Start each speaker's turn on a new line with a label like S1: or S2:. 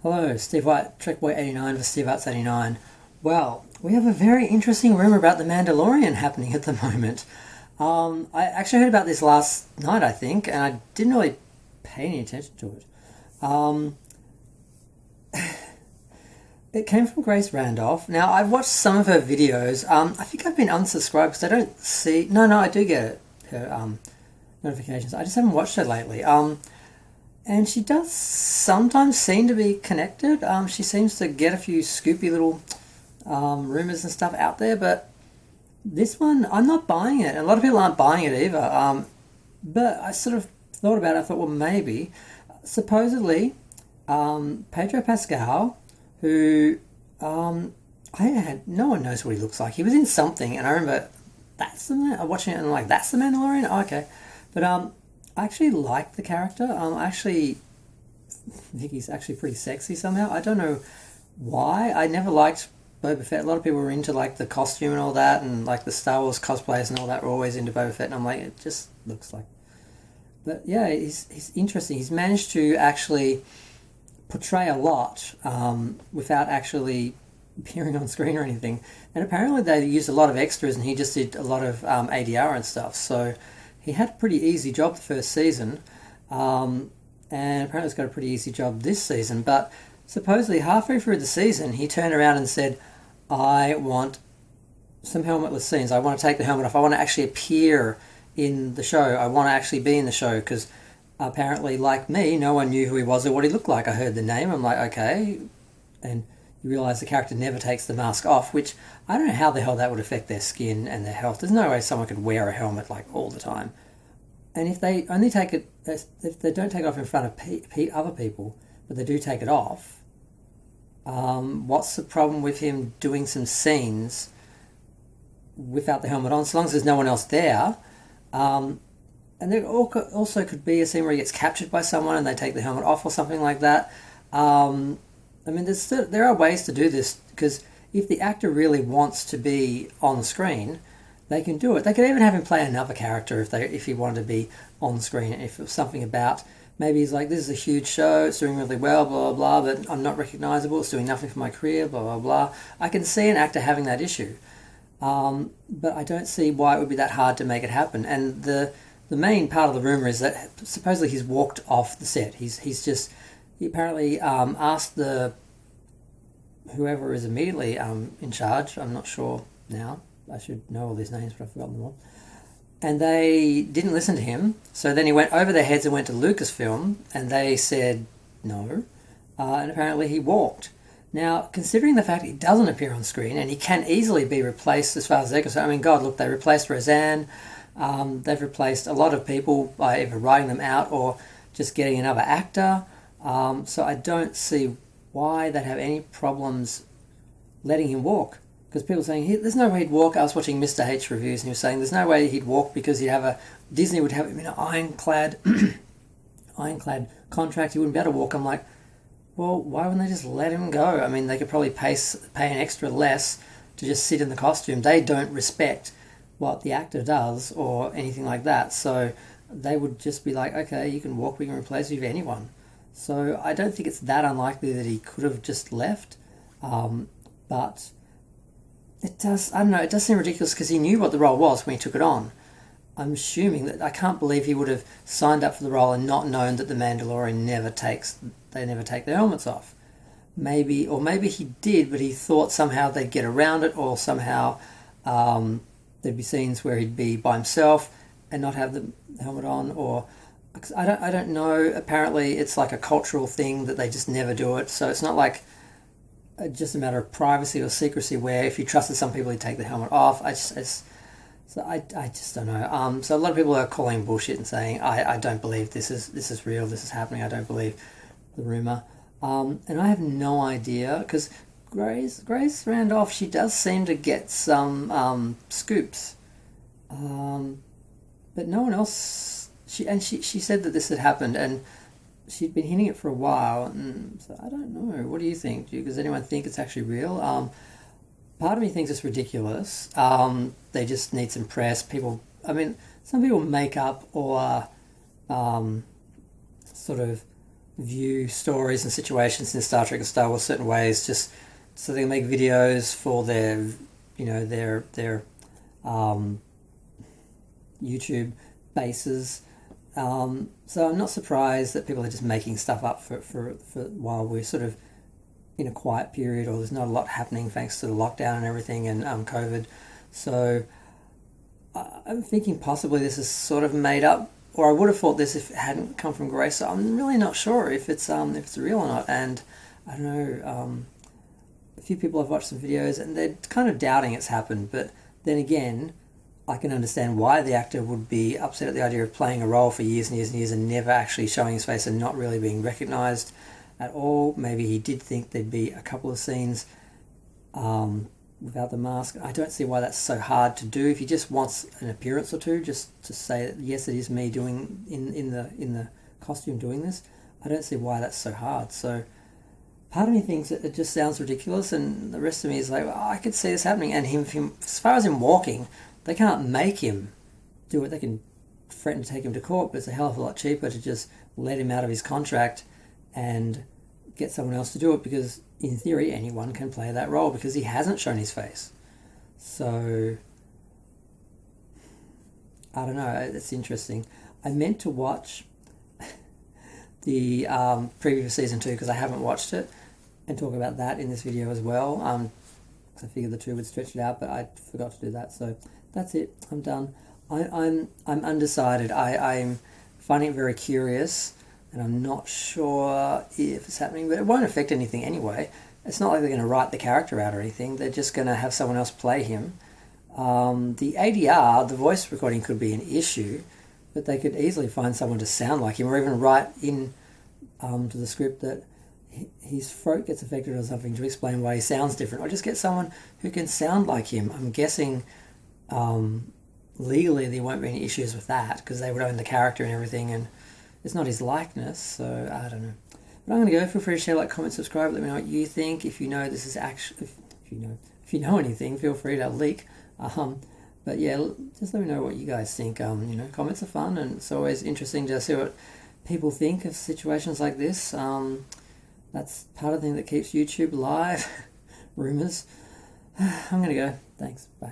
S1: Hello, Steve White, TrekBoy89 for Steve Arts 89. Well, we have a very interesting rumor about the Mandalorian happening at the moment. I actually heard about this last night, I think, and I didn't really pay any attention to it. Um, it came from Grace Randolph. Now, I've watched some of her videos. I think I've been unsubscribed because I don't see. No, I do get her notifications. I just haven't watched her lately. And she does sometimes seem to be connected. She seems to get a few scoopy little rumors and stuff out there, but this one, I'm not buying it. And a lot of people aren't buying it either. But I sort of thought about it. I thought, well, maybe. Supposedly, Pedro Pascal, who I had no one knows what he looks like. He was in something, and I remember that's the man. I'm watching it, and I'm like, that's the Mandalorian. Oh, okay, but I actually like the character. I actually think he's actually pretty sexy somehow. I don't know why. I never liked Boba Fett. A lot of people were into like the costume and all that, and like the Star Wars cosplayers and all that were always into Boba Fett, and I'm like, it just looks like. But yeah, he's interesting. He's managed to actually portray a lot without actually appearing on screen or anything. And apparently they used a lot of extras, and he just did a lot of ADR and stuff. So he had a pretty easy job the first season, and apparently he's got a pretty easy job this season. But supposedly halfway through the season, he turned around and said, I want some helmetless scenes. I want to take the helmet off. I want to actually appear in the show. I want to actually be in the show because apparently, like me, no one knew who he was or what he looked like. I heard the name. I'm like, okay. And you realise the character never takes the mask off, which I don't know how the hell that would affect their skin and their health. There's no way someone could wear a helmet like all the time. And if they only take it, if they don't take it off in front of other people, but they do take it off, what's the problem with him doing some scenes without the helmet on, so long as there's no one else there? And there also could be a scene where he gets captured by someone and they take the helmet off or something like that. I mean, there are ways to do this, because if the actor really wants to be on the screen, they can do it. They could even have him play another character if he wanted to be on the screen. If it was something about, maybe he's like, this is a huge show, it's doing really well, blah, blah, blah, but I'm not recognisable, it's doing nothing for my career, blah, blah, blah. I can see an actor having that issue. But I don't see why it would be that hard to make it happen. And the main part of the rumour is that supposedly he's walked off the set. He apparently asked whoever is immediately in charge, I'm not sure now, I should know all these names but I've forgotten them all, and they didn't listen to him, so then he went over their heads and went to Lucasfilm, and they said no, and apparently he walked. Now, considering the fact he doesn't appear on screen, and he can easily be replaced as far as they're concerned, I mean, God, look, they replaced Roseanne, they've replaced a lot of people by either writing them out or just getting another actor. So I don't see why they'd have any problems letting him walk. Because people are saying, there's no way he'd walk. I was watching Mr. H reviews and he was saying there's no way he'd walk because Disney would have him in an ironclad contract. He wouldn't be able to walk. I'm like, well, why wouldn't they just let him go? I mean, they could probably pay an extra less to just sit in the costume. They don't respect what the actor does or anything like that. So they would just be like, okay, you can walk, we can replace you with anyone. So I don't think it's that unlikely that he could have just left. But it does, I don't know, it does seem ridiculous because he knew what the role was when he took it on. I'm assuming that, I can't believe he would have signed up for the role and not known that the Mandalorian never take their helmets off. Maybe he did, but he thought somehow they'd get around it, or somehow there'd be scenes where he'd be by himself and not have the helmet on, or I don't know. Apparently it's like a cultural thing that they just never do it, so it's not like just a matter of privacy or secrecy where if you trusted some people, you'd take the helmet off. I just don't know. So a lot of people are calling bullshit and saying, I don't believe this is real, this is happening, I don't believe the rumour. And I have no idea, because Grace Randolph, she does seem to get some scoops. But no one else, she said that this had happened, and she'd been hinting it for a while, and so I don't know. What do you think? Does anyone think it's actually real? Part of me thinks it's ridiculous. They just need some press. People, I mean, some people make up or sort of view stories and situations in Star Trek and Star Wars certain ways, just so they can make videos for their, their YouTube bases. So I'm not surprised that people are just making stuff up for while we're sort of in a quiet period, or there's not a lot happening thanks to the lockdown and everything and COVID. So I'm thinking possibly this is sort of made up, or I would have thought this if it hadn't come from Grace. So I'm really not sure if it's real or not. And I don't know. A few people have watched some videos and they're kind of doubting it's happened, but then again, I can understand why the actor would be upset at the idea of playing a role for years and years and years and never actually showing his face and not really being recognised at all. Maybe he did think there'd be a couple of scenes without the mask. I don't see why that's so hard to do. If he just wants an appearance or two, just to say that yes, it is me doing in the costume doing this, I don't see why that's so hard. So part of me thinks that it just sounds ridiculous, and the rest of me is like, well, I could see this happening. And him, as far as him walking, they can't make him do it. They can threaten to take him to court, but it's a hell of a lot cheaper to just let him out of his contract and get someone else to do it, because in theory anyone can play that role because he hasn't shown his face. So I don't know, it's interesting. I meant to watch the preview for season 2 because I haven't watched it, and talk about that in this video as well, because I figured the two would stretch it out, but I forgot to do that. So that's it, I'm done. I'm undecided. I'm finding it very curious, and I'm not sure if it's happening, but it won't affect anything anyway. It's not like they're going to write the character out or anything. They're just going to have someone else play him. The ADR, the voice recording, could be an issue, but they could easily find someone to sound like him, or even write in to the script that his throat gets affected or something to explain why he sounds different, or just get someone who can sound like him. I'm guessing legally there won't be any issues with that because they would own the character and everything, and it's not his likeness, so I don't know. But I'm going to go. Feel free to share, like, comment, subscribe. Let me know what you think. If you know this is actually, if you know anything, feel free to leak. But yeah, just let me know what you guys think. Comments are fun, and it's always interesting to see what people think of situations like this. That's part of the thing that keeps YouTube alive. Rumors. I'm going to go. Thanks. Bye.